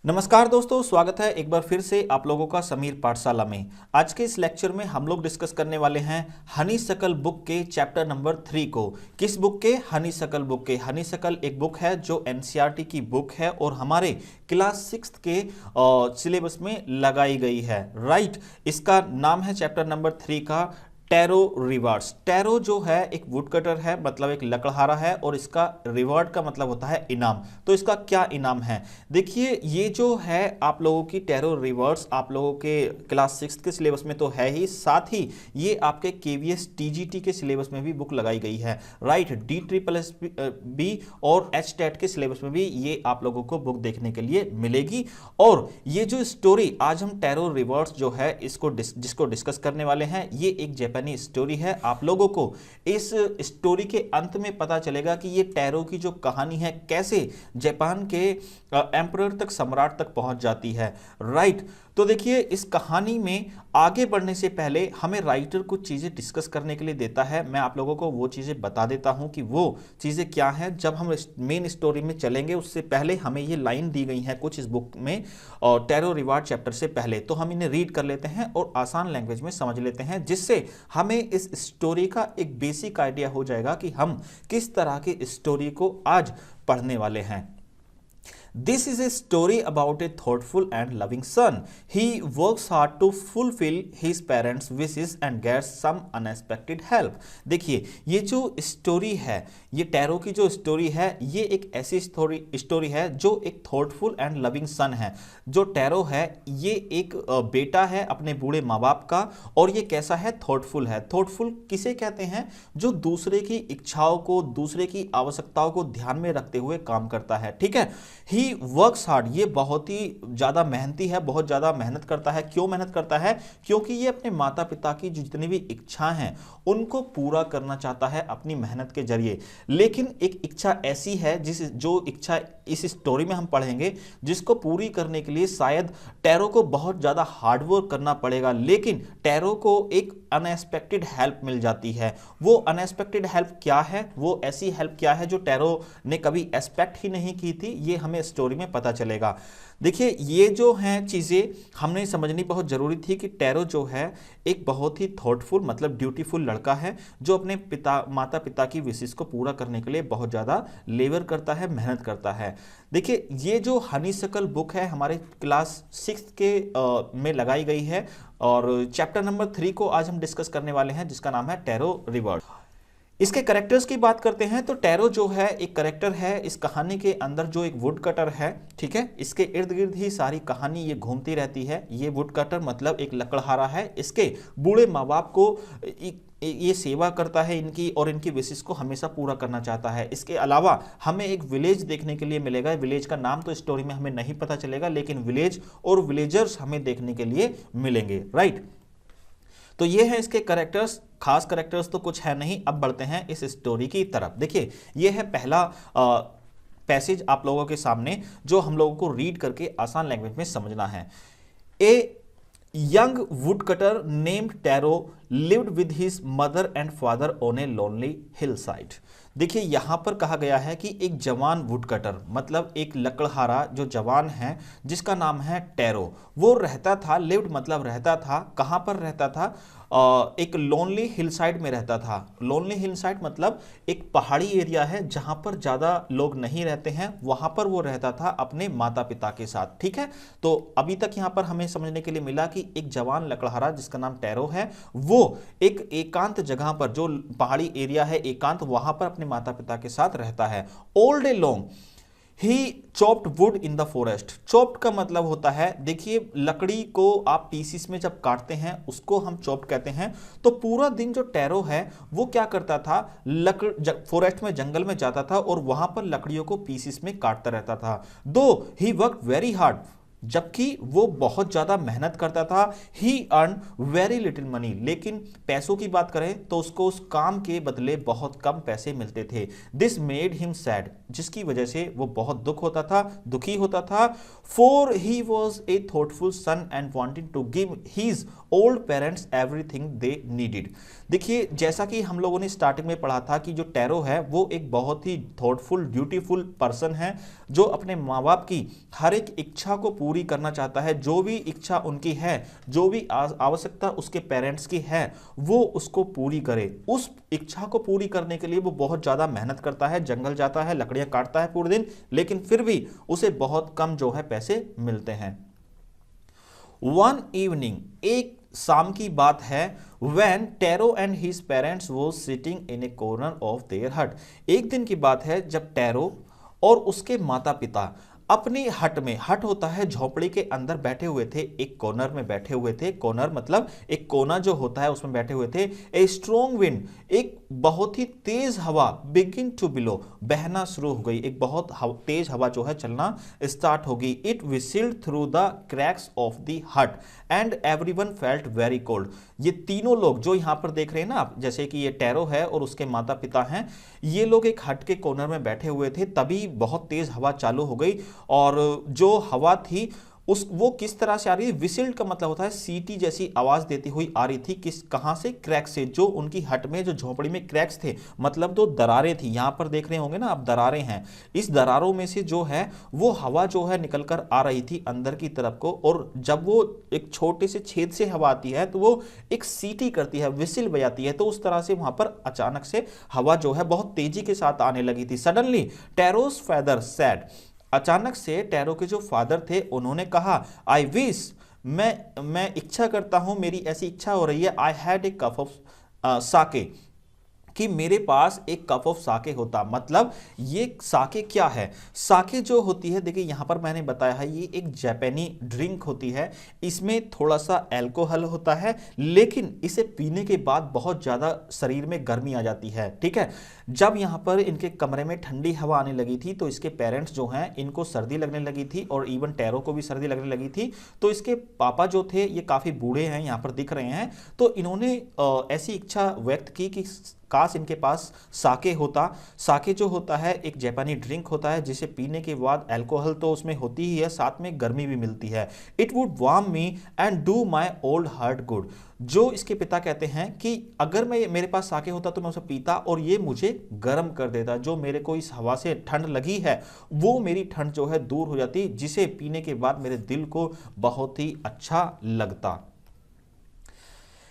नमस्कार दोस्तों, स्वागत है एक बार फिर से आप लोगों का समीर पाठशाला में। आज के इस लेक्चर में हम लोग डिस्कस करने वाले हैं हनीशक्ल बुक के चैप्टर नंबर 3 को। किस बुक के? हनीशक्ल बुक के। हनीशक्ल एक बुक है जो एनसीईआरटी की बुक है और हमारे क्लास 6 के सिलेबस में लगाई गई है। राइट, इसका नाम है चैप्टर नंबर 3 का टैरो रिवार्ड्स। टैरो जो है एक वुडकटर है, मतलब एक लकड़हारा है, और इसका रिवार्ड का मतलब होता है इनाम। तो इसका क्या इनाम है? देखिए, ये जो है आप लोगों की टैरो रिवार्ड्स आप लोगों के क्लास 6 के सिलेबस में तो है ही, साथ ही ये आपके केवीएस टीजीटी के सिलेबस में भी बुक लगाई गई है। राइट, DSSS और HTET के सिलेबस में भी ये आप लोगों को बुक देखने के लिए मिलेगी। और ये जो स्टोरी आज हम टैरो रिवार्ड्स जो है इसको जिसको डिस्कस करने वाले हैं, ये एक जापानी स्टोरी है। आप लोगों को इस स्टोरी के अंत में पता चलेगा कि ये टैरो की जो कहानी है कैसे जापान के एम्परर तक, सम्राट तक पहुंच जाती है। राइट, तो देखिए, इस कहानी में आगे बढ़ने से पहले हमें राइटर कुछ चीजें डिस्कस करने के लिए देता है। मैं आप लोगों को वो चीजें बता देता हूं कि वो चीजें क्या हैं। जब हम मेन स्टोरी में चलेंगे उससे पहले हमें ये लाइन दी गई है कुछ इस बुक में और टैरो रिवार्ड चैप्टर से पहले, तो हम इन्हें रीड कर लेते हैं और आसान लैंग्वेज में समझ लेते हैं, जिससे हमें इस स्टोरी का एक बेसिक आइडिया हो जाएगा कि हम किस तरह की स्टोरी को आज पढ़ने वाले हैं। This is a story about a thoughtful and loving son. He works hard to fulfill his parents' wishes and gets some unexpected help. देखिए, ये जो स्टोरी है, ये टैरो की जो स्टोरी है, ये एक ऐसी स्टोरी है जो एक थॉटफुल एंड लविंग सन है। जो टैरो है ये एक बेटा है अपने बूढ़े माँ बाप का, और ये कैसा है? थॉटफुल है। थॉटफुल किसे कहते हैं? जो दूसरे की इच्छाओं को, दूसरे की आवश्यकताओं को ध्यान में रखते हुए काम करता है। ठीक है, ही वर्क्स हार्ड, ये बहुत ही ज्यादा मेहनती है, बहुत ज्यादा मेहनत करता है। क्यों मेहनत करता है? क्योंकि ये अपने माता पिता की जितनी भी इच्छा हैं उनको पूरा करना चाहता है अपनी मेहनत के जरिए। लेकिन एक इच्छा ऐसी है जो इच्छा इस स्टोरी में हम पढ़ेंगे, जिसको पूरी करने के लिए शायद टैरो को बहुत ज्यादा हार्डवर्क करना पड़ेगा। लेकिन टैरो को एक अनएक्सपेक्टेड हेल्प मिल जाती है। वो अनएक्सपेक्टेड हेल्प क्या है? वो ऐसी हेल्प क्या है जो टैरो ने कभी एक्सपेक्ट ही नहीं की थी? ये हमें स्टोरी में पता चलेगा। देखिए, ये जो हैं चीजें हमने समझनी बहुत जरूरी थी कि टैरो जो है एक बहुत ही थॉटफुल, मतलब ड्यूटीफुल लड़का है जो अपने माता पिता की विशेष को पूरा करने के लिए बहुत ज्यादा लेबर करता है, मेहनत करता है। देखिए, ये जो हनीशक्ल बुक है हमारे क्लास 6 के में लगाई गई है, और चैप्टर नंबर 3 को आज हम डिस्कस करने वाले हैं, जिसका नाम है टैरो रिवार्ड। इसके करेक्टर्स की बात करते हैं तो टैरो जो है एक करेक्टर है इस कहानी के अंदर, जो एक वुड कटर है। ठीक है, इसके इर्द गिर्द ही सारी कहानी ये घूमती रहती है। ये वुड कटर मतलब एक लकड़हारा है। इसके बूढ़े माँ बाप को ये सेवा करता है इनकी, और इनकी विशेष को हमेशा पूरा करना चाहता है। इसके अलावा हमें एक विलेज देखने के लिए मिलेगा। विलेज का नाम तो स्टोरी में हमें नहीं पता चलेगा, लेकिन विलेज और विलेजर्स हमें देखने के लिए मिलेंगे। राइट, तो ये है इसके करेक्टर्स। खास करेक्टर्स तो कुछ है नहीं। अब बढ़ते हैं इस स्टोरी की तरफ। देखिए, ये है पहला पैसेज आप लोगों के सामने, जो हम लोगों को रीड करके आसान लैंग्वेज में समझना है। ए young woodcutter named Taro lived with his mother and father on a lonely hillside. देखिए, यहां पर कहा गया है कि एक जवान वुडकटर मतलब एक लकड़हारा जो जवान है, जिसका नाम है टैरो, वो रहता था, लिव्ड मतलब रहता था। कहां पर रहता था? एक लोनली हिलसाइड में रहता था। लोनली हिलसाइड मतलब एक पहाड़ी एरिया है जहां पर ज्यादा लोग नहीं रहते हैं, वहां पर वो रहता था अपने माता पिता के साथ। ठीक है, तो अभी तक यहां पर हमें समझने के लिए मिला कि एक जवान लकड़हारा जिसका नाम टैरो है, वो एक एकांत जगह पर, जो पहाड़ी एरिया है एकांत, वहां पर अपने माता पिता के साथ रहता है। All day long he chopped would in the forest. Chopped का मतलब होता है, देखिए, लकड़ी को आप पीसीस में जब काटते हैं उसको हम चॉप्ड कहते हैं। तो पूरा दिन जो टैरो है वो क्या करता था? फॉरेस्ट में, जंगल में जाता था और वहां पर लकड़ियों को पीसीस में काटता रहता था। दो ही वर्कड वेरी हार्ड, जबकि वो बहुत ज्यादा मेहनत करता था। ही अर्न वेरी लिटिल मनी, लेकिन पैसों की बात करें तो उसको उस काम के बदले बहुत कम पैसे मिलते थे। दिस मेड हिम सैड, जिसकी वजह से वो बहुत दुखी होता था। For he was a thoughtful son and wanted to give his old parents everything they needed. देखिए, जैसा कि हम लोगों ने स्टार्टिंग में पढ़ा था कि जो टैरो है वो एक बहुत ही थॉटफुल ड्यूटीफुल पर्सन है, जो अपने माँ बाप की हर एक इच्छा को पूरी करना चाहता है। जो भी इच्छा उनकी है, जो भी आवश्यकता उसके पेरेंट्स की है, वो उसको पूरी करे। उस इच्छा को पूरी करने के लिए वो बहुत ज्यादा मेहनत करता है, जंगल जाता है, लकड़ियां काटता है पूरे दिन, लेकिन फिर भी उसे बहुत कम जो है पैसे मिलते हैं। वन इवनिंग, एक शाम की बात है, when Taro and his parents was sitting in a corner of their hut। एक दिन की बात है जब टैरो और उसके माता पिता अपनी हट में, हट होता है झोपड़ी के अंदर, बैठे हुए थे, एक कॉर्नर में बैठे हुए थे। कॉर्नर मतलब एक कोना जो होता है उसमें बैठे हुए थे। ए स्ट्रॉन्ग विंड, एक बहुत ही तेज हवा, बिगिन टू बिलो, बहना शुरू हो गई। एक बहुत तेज हवा जो है चलना स्टार्ट हो गई। It whistled through the cracks of the hut and everyone felt very cold. ये तीनों लोग जो यहां पर देख रहे हैं ना आप, जैसे कि ये टैरो है और उसके माता पिता हैं, ये लोग एक हट के कॉर्नर में बैठे हुए थे। तभी बहुत तेज हवा चालू हो गई और जो हवा थी वो किस तरह से आ रही है, विसिल्ड का मतलब होता है सीटी जैसी आवाज देती हुई आ रही थी। कहां से? क्रैक से। जो उनकी हट में, जो झोपड़ी में क्रैक्स थे, मतलब दो दरारें थी। यहां पर देख रहे होंगे ना आप, दरारें हैं। इस दरारों में से जो है वो हवा जो है निकलकर आ रही थी अंदर की तरफ को, और जब वो एक छोटे से छेद से हवा आती है तो वो एक सीटी करती है, विसिल बजाती है। तो उस तरह से वहां पर अचानक से हवा जो है बहुत तेजी के साथ आने लगी थी। सडनली टैरोस फादर सेड, अचानक से टैरो के जो फादर थे उन्होंने कहा, आई विश, मैं इच्छा करता हूं, मेरी ऐसी इच्छा हो रही है, I had a cup of sake, कि मेरे पास एक कप ऑफ साके होता। मतलब ये साके क्या है? साके जो होती है, देखिए यहां पर मैंने बताया है, ये एक जापानी ड्रिंक होती है। इसमें थोड़ा सा अल्कोहल होता है, लेकिन इसे पीने के बाद बहुत ज्यादा शरीर में गर्मी आ जाती है। ठीक है, जब यहां पर इनके कमरे में ठंडी हवा आने लगी थी तो इसके पेरेंट्स जो हैं, इनको सर्दी लगने लगी थी, और इवन टैरो को भी सर्दी लगने लगी थी। तो इसके पापा जो थे, ये काफी बूढ़े हैं, यहां पर दिख रहे हैं, तो इन्होंने ऐसी इच्छा व्यक्त की कि काश इनके पास साके होता। साके जो होता है एक जापानी ड्रिंक होता है, जिसे पीने के बाद अल्कोहल तो उसमें होती ही है, साथ में गर्मी भी मिलती है। It would warm me and do my old heart good. जो इसके पिता कहते हैं कि अगर मेरे पास साके होता तो मैं उसे पीता और ये मुझे गर्म कर देता। जो मेरे को इस हवा से ठंड लगी है, वो मेरी ठंड जो है दूर हो जाती, जिसे पीने के बाद मेरे दिल को बहुत ही अच्छा लगता।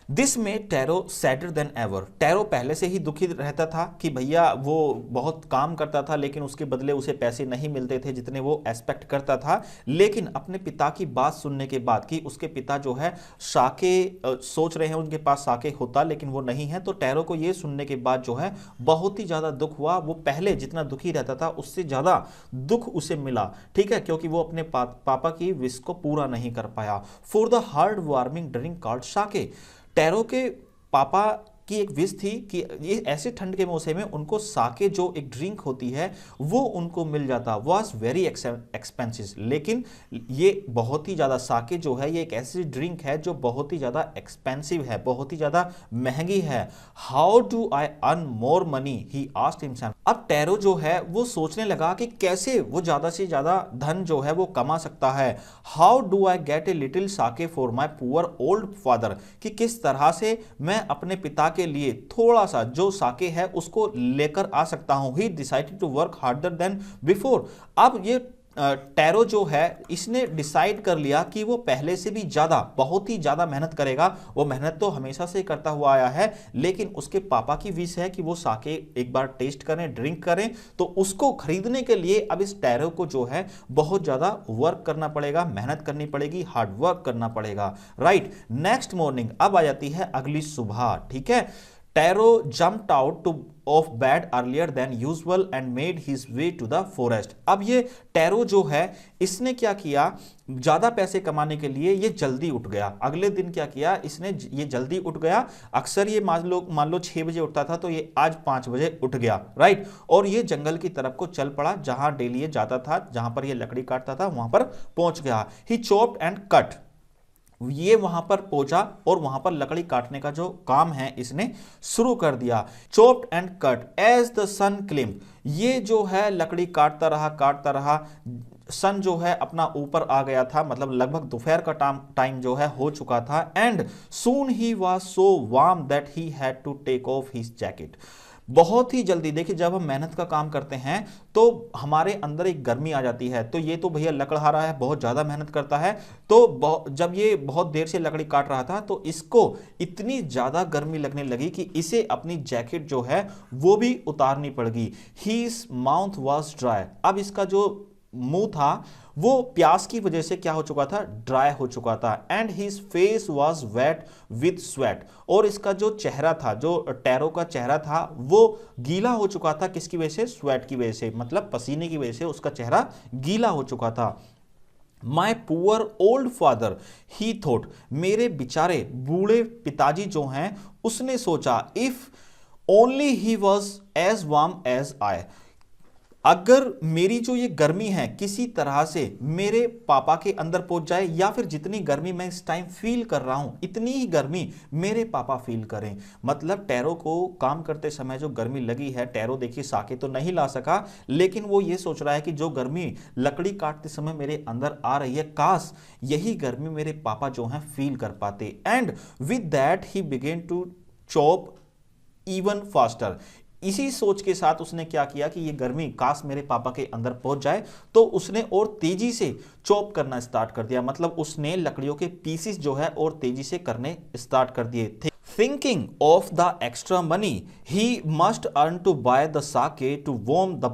दिस में tarot sadder then ever. Tarot पहले से ही दुखी रहता था कि भैया वो बहुत काम करता था, लेकिन उसके बदले उसे पैसे नहीं मिलते थे जितने वो एक्सपेक्ट करता था। लेकिन अपने पिता की बात सुनने के बाद कि उसके पिता जो है साके सोच रहे हैं उनके पास साके होता, लेकिन वो नहीं है, तो टैरो को ये सुनने के बाद जो है बहुत ही ज्यादा दुख हुआ। वो पहले जितना दुखी रहता था उससे ज्यादा दुख उसे मिला। ठीक है, क्योंकि वो अपने पापा की विश को पूरा नहीं कर पाया। For the hard warming drink called sake, Taro के पापा की एक विश थी कि ये ऐसे ठंड के मौसम में उनको साके जो एक ड्रिंक होती है वो उनको मिल जाता। वॉज वेरी एक्सपेंसिव, लेकिन ये बहुत ही ज़्यादा, साके जो है ये एक ऐसी ड्रिंक है जो बहुत ही ज़्यादा एक्सपेंसिव है, बहुत ही ज़्यादा महंगी है। How do I earn more money, he asked himself. अब टैरो जो है वो सोचने लगा कि कैसे वो ज़्यादा से ज़्यादा धन जो है वो कमा सकता है। How do I get a little sake for my poor old father, कि किस तरह से मैं अपने पिता के लिए थोड़ा सा जो साके है उसको लेकर आ सकता हूं। He decided to work harder than before. अब ये टैरो जो है इसने डिसाइड कर लिया कि वो पहले से भी ज्यादा, बहुत ही ज्यादा मेहनत करेगा। वो मेहनत तो हमेशा से करता हुआ आया है, लेकिन उसके पापा की विश है कि वो साके एक बार टेस्ट करें, ड्रिंक करें। तो उसको खरीदने के लिए अब इस टैरो को जो है बहुत ज्यादा वर्क करना पड़ेगा, मेहनत करनी पड़ेगी, हार्ड वर्क करना पड़ेगा। राइट, नेक्स्ट मॉर्निंग, अब आ जाती है अगली सुबह। ठीक है, tarot jumped out of bed earlier than usual and made his way to the forest। अब ये टैरो जो है इसने क्या किया, ज्यादा पैसे कमाने के लिए ये जल्दी उठ गया। अगले दिन क्या किया इसने, ये जल्दी उठ गया। अक्सर ये मान लो 6 बजे उठता था, तो ये आज 5 बजे उठ गया। राइट, और ये जंगल की तरफ को चल पड़ा, जहां डेली ये जाता था, जहां पर ये लकड़ी काटता था, वहां पर पहुंच गया। ही चॉप्ड एंड कट ये वहां पर पहुंचा और वहां पर लकड़ी काटने का जो काम है इसने शुरू कर दिया। Chopped and cut as the sun climb, ये जो है लकड़ी काटता रहा, सन जो है अपना ऊपर आ गया था, मतलब लगभग दोपहर का टाइम जो है हो चुका था। And soon he was so warm that he had to take off his jacket, बहुत ही जल्दी, देखिए जब हम मेहनत का काम करते हैं तो हमारे अंदर एक गर्मी आ जाती है। तो ये तो भैया लकड़हारा है, बहुत ज्यादा मेहनत करता है, तो जब ये बहुत देर से लकड़ी काट रहा था तो इसको इतनी ज्यादा गर्मी लगने लगी कि इसे अपनी जैकेट जो है वो भी उतारनी पड़ गई। हिज माउथ वाज ड्राई, अब इसका जो मुंह था वो प्यास की वजह से क्या हो चुका था, ड्राई हो चुका था। And his face was wet with sweat, और इसका जो चेहरा था, जो टैरो का चेहरा था वो गीला हो चुका था, किसकी वजह से, स्वेट की वजह से, मतलब पसीने की वजह से उसका चेहरा गीला हो चुका था। My poor old father he thought, मेरे बेचारे बूढ़े पिताजी जो हैं उसने सोचा, if only he was as warm as I, अगर मेरी जो ये गर्मी है किसी तरह से मेरे पापा के अंदर पहुंच जाए, या फिर जितनी गर्मी मैं इस टाइम फील कर रहा हूं इतनी ही गर्मी मेरे पापा फील करें। मतलब टैरो को काम करते समय जो गर्मी लगी है, टैरो देखिए साके तो नहीं ला सका, लेकिन वो ये सोच रहा है कि जो गर्मी लकड़ी काटते समय मेरे अंदर आ रही है, काश यही गर्मी मेरे पापा जो हैं फील कर पाते। And with that he began to chop even faster, इसी सोच के साथ उसने क्या किया कि ये गर्मी काश मेरे पापा के अंदर पहुंच जाए, तो उसने और तेजी से चॉप करना स्टार्ट कर दिया। मतलब उसने लकड़ियों के पीसेस जो है और तेजी से करने स्टार्ट कर दिए थे। Thinking of the extra money he must earn to buy the sake to warm the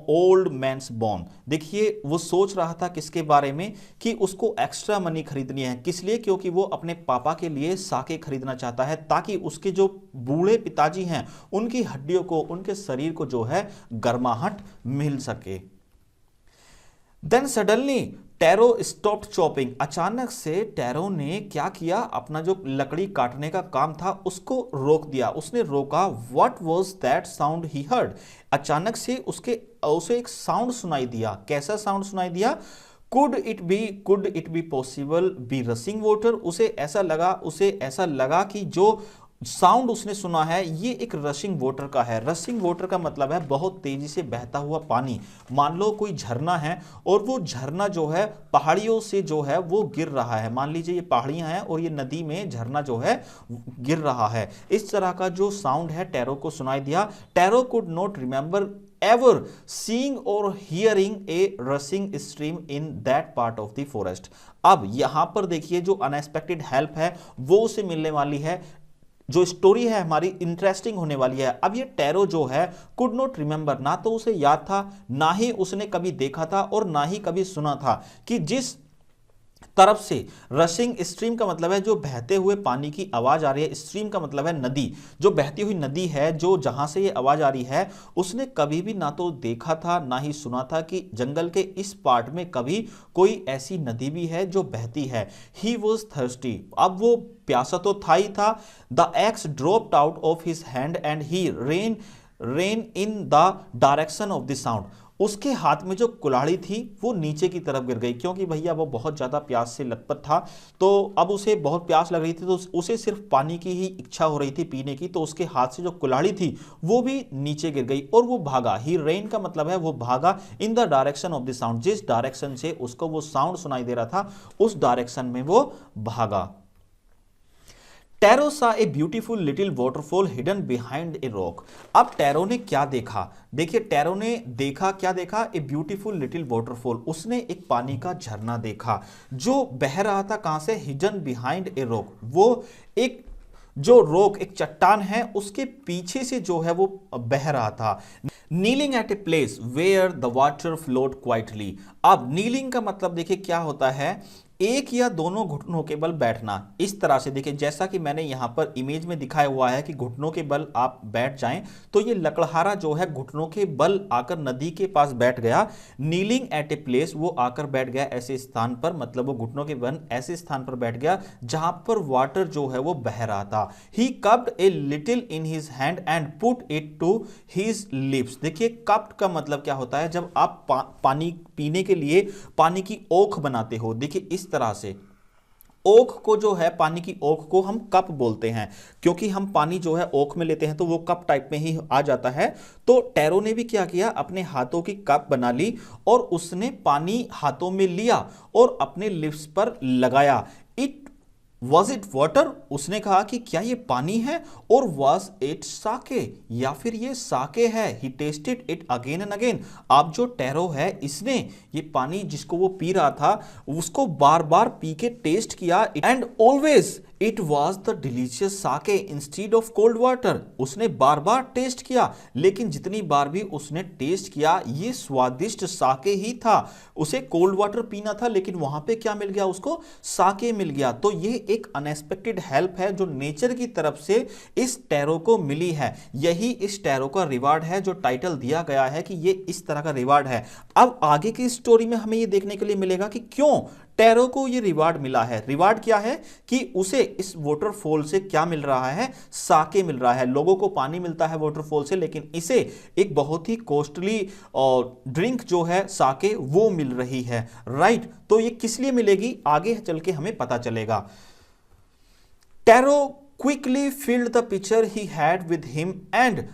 old man's bone, देखिए वो सोच रहा था किसके बारे में, कि उसको एक्स्ट्रा मनी खरीदनी है, किस लिए, क्योंकि वो अपने पापा के लिए साके खरीदना चाहता है, ताकि उसके जो बूढ़े पिताजी हैं उनकी हड्डियों को, उनके शरीर को जो है गर्माहट मिल सके। Then suddenly Taro stopped chopping, अचानक से टैरो ने क्या किया, अपना जो लकड़ी काटने का काम था उसको रोक दिया, उसने रोका। What was that sound he heard, अचानक से उसे एक साउंड सुनाई दिया। कैसा साउंड सुनाई दिया, could it be possible be rushing water, उसे ऐसा लगा कि जो साउंड उसने सुना है ये एक रशिंग वाटर का है। रशिंग वाटर का मतलब है बहुत तेजी से बहता हुआ पानी। मान लो कोई झरना है और वो झरना जो है पहाड़ियों से जो है वो गिर रहा है, मान लीजिए ये पहाड़ियां हैं और ये नदी में झरना जो है गिर रहा है, इस तरह का जो साउंड है टैरो को सुनाई दिया। Taro could not remember ever seeing or hearing a rushing stream in that part of the forest. अब यहां पर देखिए जो अनएक्सपेक्टेड हेल्प है वो उसे मिलने वाली है, जो स्टोरी है हमारी इंटरेस्टिंग होने वाली है। अब ये टैरो जो है कुड नॉट रिमेंबर, ना तो उसे याद था, ना ही उसने कभी देखा था और ना ही कभी सुना था कि जिस तरफ से रशिंग स्ट्रीम का मतलब है जो बहते हुए पानी की आवाज आ रही है, स्ट्रीम का मतलब है नदी, जो बहती हुई नदी है, जो जहां से ये आवाज आ रही है, उसने कभी भी ना तो देखा था ना ही सुना था कि जंगल के इस पार्ट में कभी कोई ऐसी नदी भी है जो बहती है। ही वॉज थर्स्टी, अब वो प्यासा तो था ही था। The x dropped out of his hand and he rain in the direction of the sound, उसके हाथ में जो कुल्हाड़ी थी वो नीचे की तरफ गिर गई, क्योंकि भैया वो बहुत ज्यादा प्यास से लथपथ था। तो अब उसे बहुत प्यास लग रही थी, तो उसे सिर्फ पानी की ही इच्छा हो रही थी पीने की, तो उसके हाथ से जो कुल्हाड़ी थी वो भी नीचे गिर गई और वो भागा। ही रेन का मतलब है वो भागा in the direction of the sound, जिस डायरेक्शन से उसको वो साउंड सुनाई दे रहा था उस डायरेक्शन में वो भागा। टैरो सा a beautiful little waterfall hidden behind a rock, अब टैरो ने क्या देखा, देखिए टैरो ने देखा, क्या देखा, ए ब्यूटीफुल लिटिल वाटरफॉल, उसने एक पानी का झरना देखा जो बह रहा था कहां से, हिडन बिहाइंड ए रॉक, वो एक जो रॉक, एक चट्टान है उसके पीछे से जो है वो बह रहा था। Kneeling at a place where the water flowed quietly, अब नीलिंग का मतलब देखिए क्या होता है, एक या दोनों घुटनों के बल बैठना। इस तरह से देखिए जैसा कि मैंने यहां पर इमेज में दिखाया हुआ है कि घुटनों के बल आप बैठ जाएं, तो ये लकड़हारा जो है घुटनों के बल आकर नदी के पास बैठ गया। नीलिंग एट ए प्लेस, वो आकर बैठ गया ऐसे स्थान पर, मतलब वो घुटनों के बल ऐसे स्थान पर बैठ गया जहां पर वाटर जो है वो बह रहा था। He cupped a little in his hand and put it to his lips, देखिए कप्ड का मतलब क्या होता है, जब आप पानी पीने के लिए पानी की ओख बनाते हो, देखिए इस तरह से ओक को जो है, पानी की ओक को हम कप बोलते हैं, क्योंकि हम पानी जो है ओक में लेते हैं तो वो कप टाइप में ही आ जाता है। तो टैरो ने भी क्या किया, अपने हाथों की कप बना ली और उसने पानी हाथों में लिया और अपने लिप्स पर लगाया। इट वॉज इट वाटर, उसने कहा कि क्या ये पानी है, और वॉज इट साके, या फिर ये साके है। He tasted it again and again. अब जो टैरो है इसने ये पानी जिसको वो पी रहा था उसको बार बार पी के टेस्ट किया, and always it was the delicious sake instead of cold water. उसने बार बार टेस्ट किया, लेकिन जितनी बार भी उसने टेस्ट किया ये स्वादिष्ट साके ही था। उसे कोल्ड वाटर पीना था, लेकिन वहां पे क्या मिल गया, उसको साके मिल गया। तो ये एक अनएक्सपेक्टेड हेल्प है जो नेचर की तरफ से इस टैरो को मिली है। यही इस टैरो का रिवार्ड है, जो टाइटल दिया गया है कि ये इस तरह का रिवार्ड है। अब आगे की स्टोरी में हमें ये देखने के लिए मिलेगा कि क्यों टैरो को ये रिवार्ड मिला है। रिवार्ड क्या है कि उसे इस वाटरफॉल से क्या मिल रहा है, साके मिल रहा है। लोगों को पानी मिलता है वाटरफॉल से, लेकिन इसे एक बहुत ही कॉस्टली ड्रिंक जो है साके वो मिल रही है, राइट। तो ये किस लिए मिलेगी आगे चल के हमें पता चलेगा। Tarot quickly filled the picture he had with him and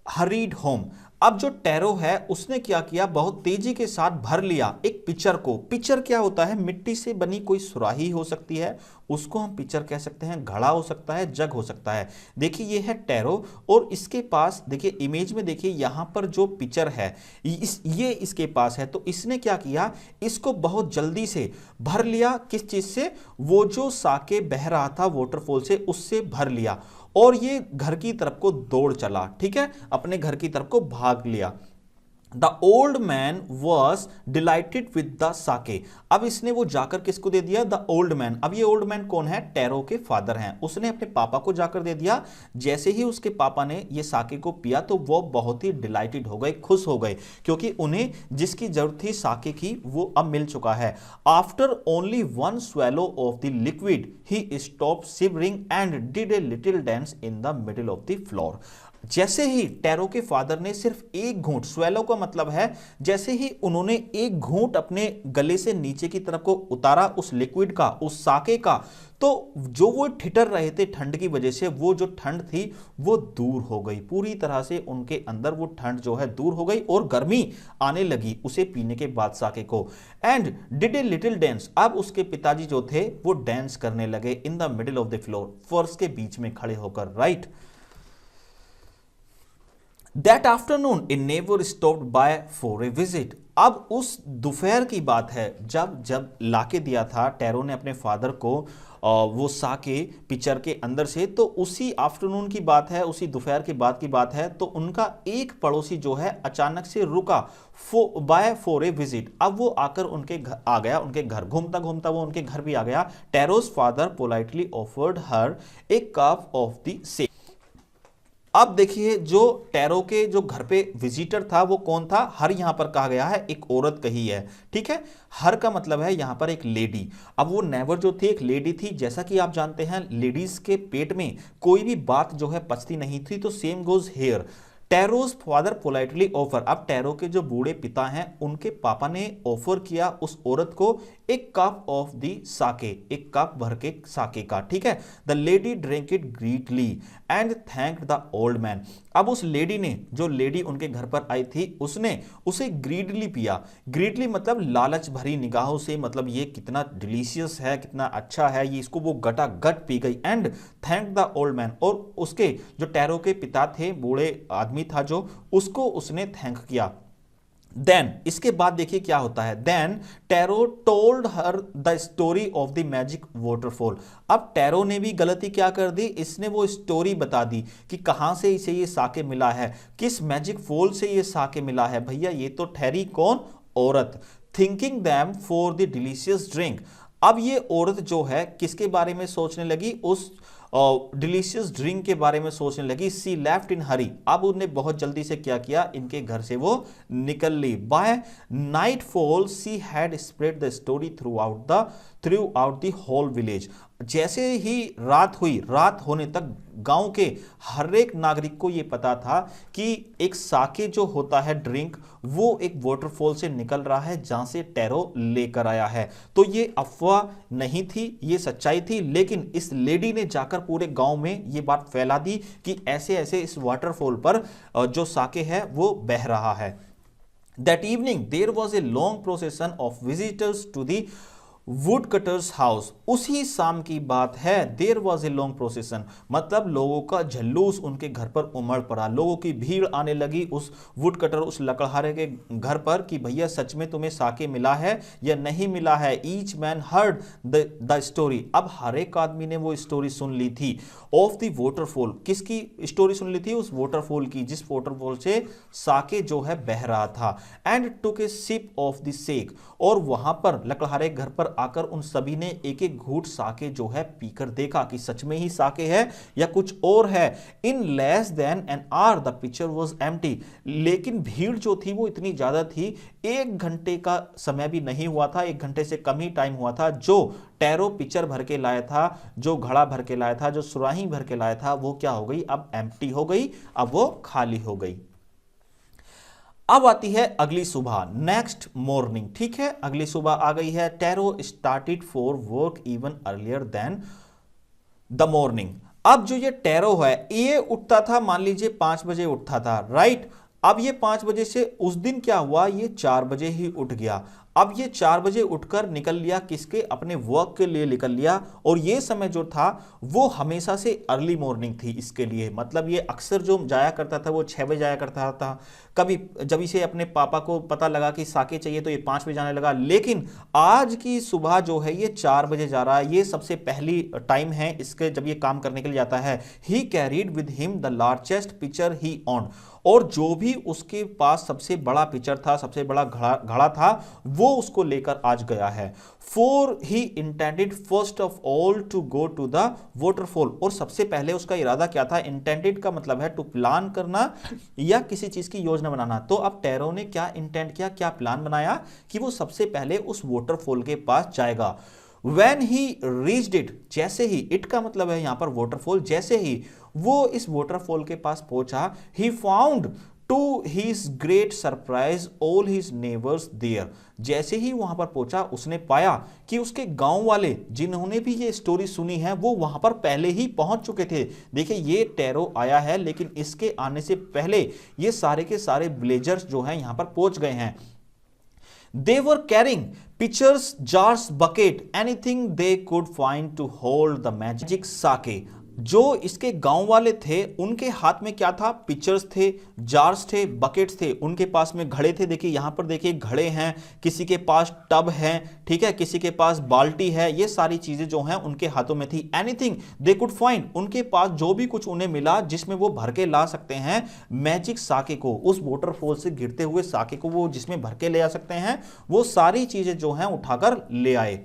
hurried home. अब जो टैरो है उसने क्या किया, बहुत तेजी के साथ भर लिया एक पिक्चर को। पिक्चर क्या होता है, मिट्टी से बनी कोई सुराही हो सकती है, उसको हम पिक्चर कह सकते हैं, घड़ा हो सकता है, जग हो सकता है। देखिए ये है टैरो और इसके पास देखिए इमेज में, देखिए यहां पर जो पिक्चर है ये इसके पास है। तो इसने क्या किया, इसको बहुत जल्दी से भर लिया। किस चीज से, वो जो साके बह रहा था वाटरफॉल से उससे भर लिया, और ये घर की तरफ को दौड़ चला, ठीक है, अपने घर की तरफ को भाग लिया। The old man was delighted with the sake. अब इसने वो जाकर किसको दे दिया, द ओल्ड मैन। अब ये ओल्ड मैन कौन है, टैरो के फादर हैं। उसने अपने पापा को जाकर दे दिया। जैसे ही उसके पापा ने ये साके को पिया तो वो बहुत ही डिलाइटेड हो गए, खुश हो गए, क्योंकि उन्हें जिसकी जरूरत थी साके की वो अब मिल चुका है। After only one swallow of the liquid he stop shivering and did a little dance in the middle of the floor. जैसे ही टैरो के फादर ने सिर्फ एक घूंट, स्वेलो का मतलब है जैसे ही उन्होंने एक घूंट अपने गले से नीचे की तरफ को उतारा उस लिक्विड का, उस साके का, तो जो वो ठिठर रहे थे ठंड की वजह से, वो जो ठंड थी वो दूर हो गई पूरी तरह से। उनके अंदर वो ठंड जो है दूर हो गई और गर्मी आने लगी उसे पीने के बाद साके को। And did a little dance. अब उसके पिताजी जो थे वो डांस करने लगे in the middle of the floor, फर्श के बीच में खड़े होकर, right. That afternoon a neighbor stopped by for a visit. अब उस दोपहर की बात है जब लाके दिया था टैरो ने अपने फादर को वो साके पिक्चर के अंदर से, तो उसी आफ्टरनून की बात है, उसी दोपहर की बात है। तो उनका एक पड़ोसी जो है अचानक से रुका बाय फॉर ए विजिट। अब वो आकर उनके घर आ गया, उनके घर घूमता घूमता वो उनके घर भी आ गया। Taro's father politely offered her a cup of the same. अब देखिए जो टैरो के जो घर पे विजिटर था वो कौन था, हर यहां पर कहा गया है एक औरत कही है, ठीक है। हर का मतलब है यहां पर एक लेडी। अब वो नेवर जो थी एक लेडी थी। जैसा कि आप जानते हैं लेडीज के पेट में कोई भी बात जो है पचती नहीं थी, तो same goes hair. Taro's father politely offer. अब टैरो के जो बूढ़े पिता हैं उनके पापा ने ऑफर किया उस औरत को एक कप ऑफ दी साके, एक कप भर के साके का, ठीक है। The lady drink it greatly and thanked the old man. अब उस लेडी ने, जो लेडी उनके घर पर आई थी, उसने उसे ग्रीडली पिया। ग्रीडली मतलब लालच भरी निगाहों से, मतलब ये कितना डिलीशियस है, कितना अच्छा है ये, इसको वो गटागट पी गई। And thank the old man, और उसके जो टैरो के पिता थे, बूढ़े आदमी था जो, उसको उसने थैंक किया। देन इसके बाद देखिए क्या होता है। Then Taro told her the story of the magic waterfall. अब टैरो ने भी गलती क्या कर दी, इसने वो स्टोरी बता दी कि कहां से इसे ये साके मिला है, किस मैजिक फॉल से ये साके मिला है। भैया ये तो ठहरी कौन, औरत। Thinking them for the delicious drink. अब ये औरत जो है किसके बारे में सोचने लगी, उस डिलीशियस ड्रिंक के बारे में सोचने लगी। सी लेफ्ट इन हरी। अब उन्होंने बहुत जल्दी से क्या किया, इनके घर से वो निकल ली। By nightfall she had spread the story throughout the whole village. जैसे ही रात हुई, रात होने तक गांव के हर एक नागरिक को यह पता था कि एक साके जो होता है ड्रिंक, वो एक वाटरफॉल से निकल रहा है जहां से टैरो लेकर आया है। तो ये अफवाह नहीं थी, ये सच्चाई थी। लेकिन इस लेडी ने जाकर पूरे गांव में ये बात फैला दी कि ऐसे ऐसे इस वाटरफॉल पर जो साके है वो बह रहा है। That evening there was a long procession of visitors to the woodcutter's house. उसी शाम की बात है, there was a long procession, मतलब लोगों का झल्लूस उनके घर पर उमड़ पड़ा। लोगों की भीड़ आने लगी उस वुडकटर, उस लकड़हारे के घर पर कि भैया सच में तुम्हें साके मिला है या नहीं मिला है। Each man heard the story. अब हर एक आदमी ने वो स्टोरी सुन ली थी। ऑफ द वाटरफॉल, किसकी स्टोरी सुन ली थी? उस वाटरफॉल की, जिस वाटरफॉल से साके जो है बह रहा था। And took a sip of the sake, और वहां पर लकड़हारे घर पर आकर उन सभी ने एक एक घूंट साके जो है पीकर देखा कि सच में ही साके है या कुछ और है। In less than an hour the picture was empty. लेकिन भीड़ जो थी वो इतनी ज्यादा थी, 1 घंटे का समय भी नहीं हुआ था, 1 घंटे से कम ही टाइम हुआ था। जो टैरो पिक्चर भर के लाया था, जो घड़ा भर के लाया था, जो सुराही भर के लाया था, वो क्या हो गई? अब एम्प्टी हो गई, अब वो खाली हो गई। अब आती है अगली सुबह, नेक्स्ट मॉर्निंग। ठीक है, अगली सुबह आ गई है। Taro started for work even earlier than the morning. अब जो ये टैरो है ये उठता था, मान लीजिए 5 बजे उठता था, राइट। अब ये 5 बजे से उस दिन क्या हुआ, ये 4 बजे ही उठ गया। अब ये 4 बजे उठकर निकल लिया, किसके? अपने वर्क के लिए निकल लिया। और ये समय जो था वो हमेशा से अर्ली मॉर्निंग थी इसके लिए, मतलब ये अक्सर जो जाया करता था वो 6 बजे जाया करता था। कभी जब इसे अपने पापा को पता लगा कि साके चाहिए तो ये 5 बजे जाने लगा। लेकिन आज की सुबह जो है ये 4 बजे जा रहा है, ये सबसे पहली टाइम है इसके जब ये काम करने के लिए जाता है। He carried with him the largest picture he on, और जो भी उसके पास सबसे बड़ा पिक्चर था, सबसे बड़ा घड़ा था, वो उसको लेकर आज गया है। For he intended first of all to go to the waterfall, और सबसे पहले उसका इरादा क्या था? इंटेंडेड का मतलब है टू प्लान करना या किसी चीज की योजना बनाना। तो अब टैरो ने क्या इंटेंड किया, क्या प्लान बनाया कि वो सबसे पहले उस वाटरफॉल के पास जाएगा। When he reached it, जैसे ही, इट का मतलब है यहां पर वाटरफॉल, जैसे ही वो इस वाटरफॉल के पास पहुंचा, he found to his great surprise all his neighbors there। जैसे ही वहां पर पहुंचा उसने पाया कि उसके गांव वाले जिन्होंने भी ये स्टोरी सुनी है वो वहां पर पहले ही पहुंच चुके थे। देखिए ये टैरो आया है लेकिन इसके आने से पहले ये सारे के सारे विलेजर्स जो हैं यहां पर पहुंच गए हैं। They were carrying pitchers, jars, bucket, anything they could find to hold the magic sake। जो इसके गांव वाले थे उनके हाथ में क्या था? पिक्चर्स थे, जार्स थे, बकेट्स थे, उनके पास में घड़े थे। देखिए यहां पर देखिए घड़े हैं, किसी के पास टब है, ठीक है, किसी के पास बाल्टी है, ये सारी चीजें जो हैं उनके हाथों में थी। एनीथिंग दे कुड फाइंड, उनके पास जो भी कुछ उन्हें मिला जिसमें वो भर के ला सकते हैं मैजिक साके को, उस वाटरफॉल से गिरते हुए साके को वो जिसमें भर के ले आ सकते हैं, वो सारी चीजें जो हैं उठाकर ले आए।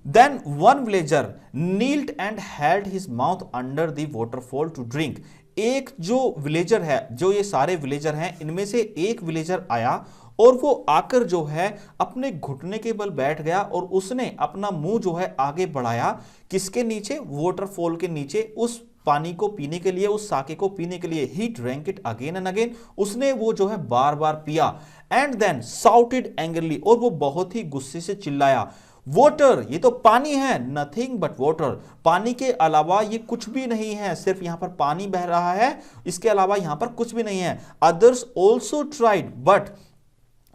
Then one villager kneeled and held his mouth under the waterfall to drink। एक जो विलेजर है, जो ये सारे विलेजर हैं, इनमें से एक विलेजर आया और वो आकर जो है अपने घुटने के बल बैठ गया और उसने अपना मुंह जो है आगे बढ़ाया, किसके नीचे? वाटरफॉल के नीचे, उस पानी को पीने के लिए, उस साके को पीने के लिए। He drank it again and again, उसने वो जो है बार बार पिया। And then shouted angrily, और वो बहुत ही गुस्से से चिल्लाया, वाटर, ये तो पानी है, नथिंग बट वाटर, पानी के अलावा ये कुछ भी नहीं है, सिर्फ यहां पर पानी बह रहा है, इसके अलावा यहां पर कुछ भी नहीं है। Others also tried but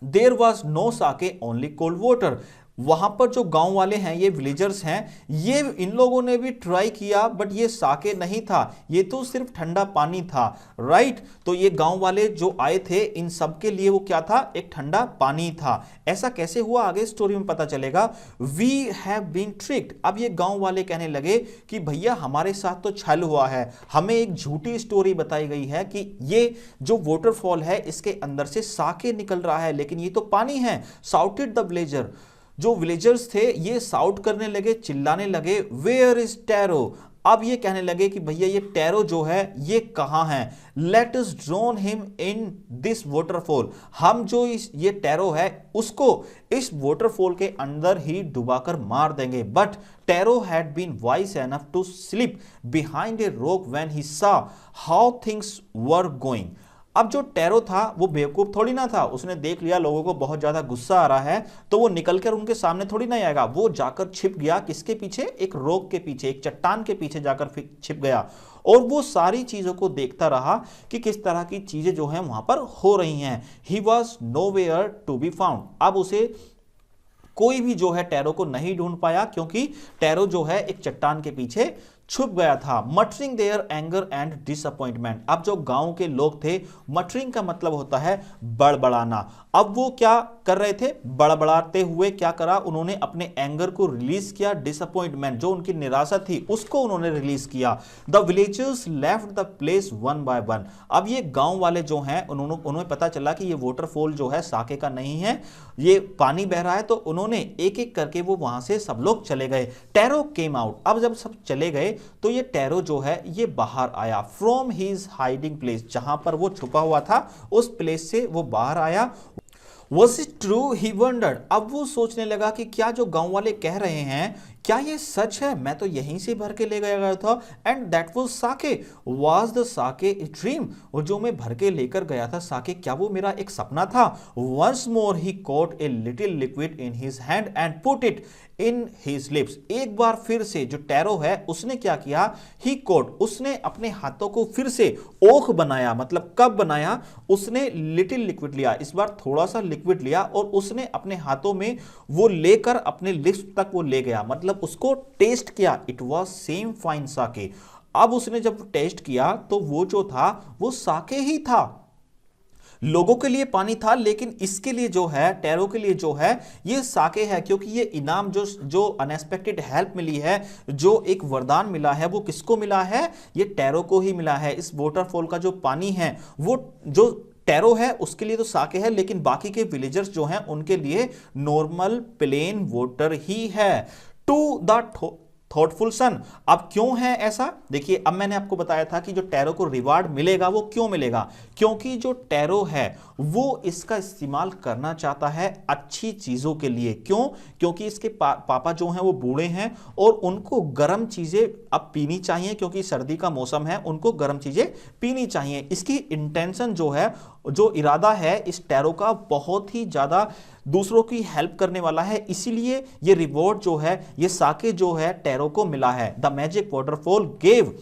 there was no sake, only cold water. वहां पर जो गांव वाले हैं, ये विलेजर्स हैं, ये इन लोगों ने भी ट्राई किया बट ये साके नहीं था, ये तो सिर्फ ठंडा पानी था, राइट। तो ये गांव वाले जो आए थे इन सब के लिए वो क्या था? एक ठंडा पानी था। ऐसा कैसे हुआ आगे स्टोरी में पता चलेगा। We have been tricked. अब ये गांव वाले कहने लगे कि भैया हमारे साथ तो छल हुआ है, हमें एक झूठी स्टोरी बताई गई है कि ये जो वाटरफॉल है इसके अंदर से साके निकल रहा है, लेकिन ये तो पानी है। साउटेड द विलेजर, जो विलेजर्स थे ये साउट करने लगे, चिल्लाने लगे, वेयर इज टैरो, अब ये कहने लगे कि भैया ये टैरो जो है ये कहां है, let us drone him in this waterfall, हम जो ये टैरो है उसको इस वाटरफॉल के अंदर ही डुबाकर मार देंगे। But Taro had been wise enough to slip behind a rock when he saw how things were going. अब जो टैरो था वो बेवकूफ थोड़ी ना था, उसने देख लिया लोगों को बहुत ज्यादा गुस्सा आ रहा है तो वो निकलकर उनके सामने थोड़ी ना आएगा, वो जाकर छिप गया किसके पीछे, एक रॉक के पीछे, एक चट्टान के पीछे जाकर छिप गया और वो सारी चीजों को देखता रहा कि किस तरह की चीजें जो हैं वहां पर हो रही हैं। He was nowhere to be found. अब उसे कोई भी जो है टैरो को नहीं ढूंढ पाया क्योंकि टैरो जो है एक चट्टान के पीछे छुप गया था। Muttering their anger and disappointment. अब जो गांव के लोग थे, मटरिंग का मतलब होता है बड़बड़ाना, अब वो क्या कर रहे थे, बड़बड़ाते हुए क्या करा, उन्होंने अपने एंगर को रिलीज किया, डिसअपॉइंटमेंट जो उनकी निराशा थी उसको उन्होंने रिलीज किया। The villagers left the place one by one. अब ये गांव वाले जो हैं उन्होंने पता चला कि ये वाटरफॉल जो है साके का नहीं है, ये पानी बह रहा है, तो उन्होंने एक एक करके वो वहां से सब लोग चले गए। Tarot came out. अब जब सब चले गए तो ये टैरो जो है ये बाहर आया फ्रॉम हिज हाइडिंग प्लेस, जहां पर वो छुपा हुआ था उस प्लेस से वो बाहर आया। Was it true? He wondered. अब वो सोचने लगा कि क्या जो गांव वाले कह रहे हैं क्या ये सच है, मैं तो यहीं से भर के ले गया था। And that was sake. Was the sake a dream? और जो मैं भर के लेकर गया था साके, क्या वो मेरा एक सपना था? Once more he caught a little liquid in his hand and put it in his lips. एक बार फिर से जो टैरो है उसने क्या किया, ही कॉट, उसने अपने हाथों को फिर से ओख बनाया, मतलब कब बनाया, उसने लिटिल लिक्विड लिया, इस बार थोड़ा सा लिक्विड लिया और उसने अपने हाथों में वो लेकर अपने लिप्स तक वो ले गया, मतलब उसको टेस्ट किया। इट वॉज सेम फाइन साके। अब उसने जब टेस्ट किया तो वो जो था वो साके ही था। लोगों के लिए पानी था लेकिन इसके लिए जो है, टैरो के लिए जो है ये साके है, क्योंकि ये इनाम जो अनएक्सपेक्टेड हेल्प मिली है, जो एक वरदान मिला है, वो किसको मिला है, ये टैरो को ही मिला है। इस वाटरफॉल का जो पानी है वो जो टैरो है उसके लिए तो साके है, लेकिन बाकी के विलेजर्स जो हैं उनके लिए नॉर्मल प्लेन वाटर ही है। टू द थॉटफुल सन। अब क्यों है ऐसा, देखिए अब मैंने आपको बताया था कि जो टैरो को रिवार्ड मिलेगा वो क्यों मिलेगा, क्योंकि जो टैरो है वो इसका इस्तेमाल करना चाहता है अच्छी चीजों के लिए। क्यों, क्योंकि इसके पापा जो हैं वो बूढ़े हैं और उनको गर्म चीजें अब पीनी चाहिए, क्योंकि सर्दी का मौसम है, उनको गर्म चीजें पीनी चाहिए। इसकी इंटेंशन जो है, जो इरादा है इस टैरो का, बहुत ही ज्यादा दूसरों की हेल्प करने वाला है, इसीलिए ये रिवॉर्ड जो है, ये साके जो है टैरो को मिला है। The magic waterfall gave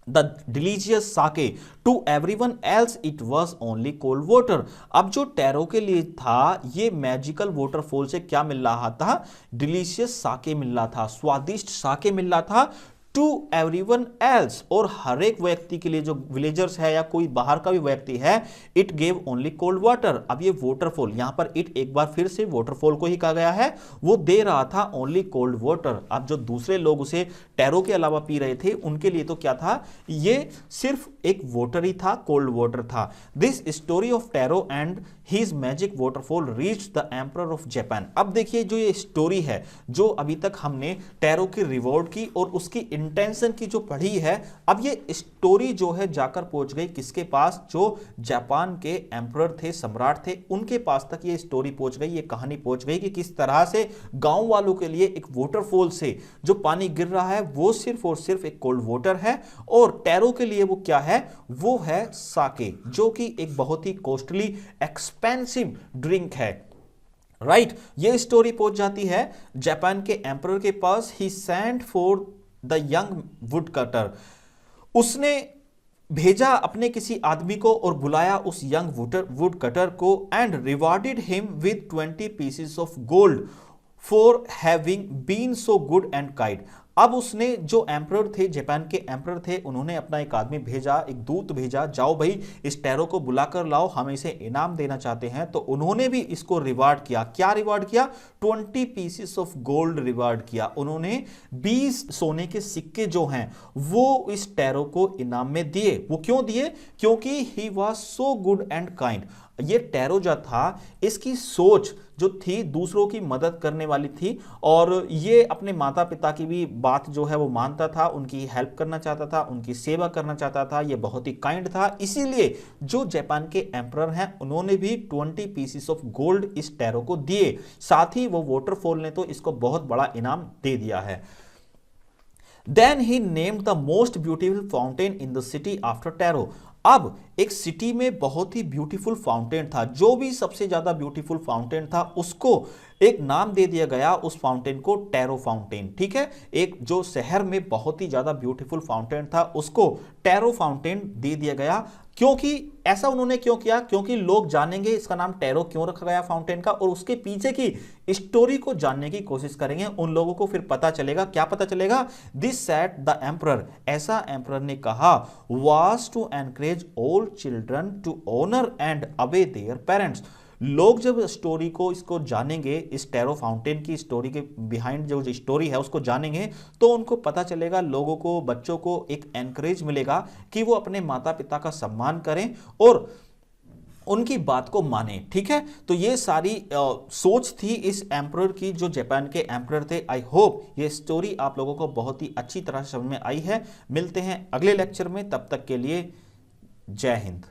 the delicious sake to everyone else, it was only cold water. अब जो टैरो के लिए था ये मैजिकल वाटरफॉल से क्या मिल रहा था, डिलीशियस साके मिल रहा था, स्वादिष्ट साके मिल रहा था। टू एवरीवन एल्स, और हर एक व्यक्ति के लिए, जो विलेजर्स है या कोई बाहर का भी व्यक्ति है, it gave only cold water. अब ये वाटरफॉल, यहां पर इट एक बार फिर से वाटरफॉल को ही कहा गया है, वो दे रहा था ओनली कोल्ड वाटर। अब जो दूसरे लोग उसे टैरो के अलावा पी रहे थे उनके लिए तो क्या था, ये सिर्फ एक वाटर ही था, कोल्ड वाटर था। This story of tarot and his magic waterfall reach the emperor of Japan. अब देखिए जो ये स्टोरी है, जो अभी तक हमने टैरो की रिवॉर्ड की और उसकी इंटेंशन की जो पढ़ी है, अब ये स्टोरी जो है जाकर पहुंच गई किसके पास, जो जापान के एम्परर थे, सम्राट थे, उनके पास तक ये स्टोरी पहुंच गई, ये कहानी पहुंच गई कि किस तरह से गांव वालों के लिए एक वाटरफॉल से जो पानी गिर रहा है वो सिर्फ और सिर्फ एक कोल्ड वाटर है, और टैरो के लिए वो क्या है, वो है साके, जो कि एक बहुत ही कॉस्टली एक्सपेंसिव ड्रिंक है। राइट, ये स्टोरी पहुंच जाती है जापान के एम्परर के पास। He sent for the young wood cutter, उसने भेजा अपने किसी आदमी को और बुलाया उस यंग वुड कटर को, and rewarded him with 20 pieces of gold for having been so good and kind. अब उसने जो एम्परर थे, जापान के एम्परर थे, उन्होंने अपना एक आदमी भेजा, एक दूत भेजा, जाओ भाई इस टैरो को बुलाकर लाओ, हम इसे इनाम देना चाहते हैं। तो उन्होंने भी इसको रिवार्ड किया। क्या रिवार्ड किया, 20 पीसेस ऑफ गोल्ड रिवार्ड किया। उन्होंने 20 सोने के सिक्के जो हैं वो इस टैरो को इनाम में दिए। वो क्यों दिए, क्योंकि he was so good and kind. ये टैरो जो था, इसकी सोच जो थी दूसरों की मदद करने वाली थी, और ये अपने माता पिता की भी बात जो है वो मानता था, उनकी हेल्प करना चाहता था, उनकी सेवा करना चाहता था, ये बहुत ही काइंड था। इसीलिए जो जापान के एम्परर हैं उन्होंने भी 20 पीसेस ऑफ गोल्ड इस टैरो को दिए। साथ ही वो वाटरफॉल ने तो इसको बहुत बड़ा इनाम दे दिया है। Then he named the most beautiful fountain in the city after Taro. अब एक सिटी में बहुत ही ब्यूटीफुल फाउंटेन था, जो भी सबसे ज्यादा ब्यूटीफुल फाउंटेन था उसको एक नाम दे दिया गया, उस फाउंटेन को टैरो फाउंटेन। ठीक है, एक जो शहर में बहुत ही ज्यादा ब्यूटीफुल फाउंटेन था उसको टैरो फाउंटेन दे दिया गया। क्योंकि ऐसा उन्होंने क्यों किया? क्योंकि लोग जानेंगे इसका नाम टैरो क्यों रखा गया फाउंटेन का, और उसके पीछे की स्टोरी को जानने की कोशिश करेंगे। उन लोगों को फिर पता चलेगा, क्या पता चलेगा? दिस सेड द एम्परर, ऐसा एम्परर ने कहा, was to encourage all children to honour and obey their parents. लोग जब स्टोरी को इसको जानेंगे, इस टैरो फाउंटेन की स्टोरी के बिहाइंड जो स्टोरी है उसको जानेंगे, तो उनको पता चलेगा, लोगों को, बच्चों को एक एनकरेज मिलेगा कि वो अपने माता पिता का सम्मान करें और उनकी बात को माने। ठीक है, तो ये सारी सोच थी इस एम्परर की, जो जापान के एम्परर थे। आई होप ये स्टोरी आप लोगों को बहुत ही अच्छी तरह से समझ में आई है। मिलते हैं अगले लेक्चर में, तब तक के लिए जय हिंद।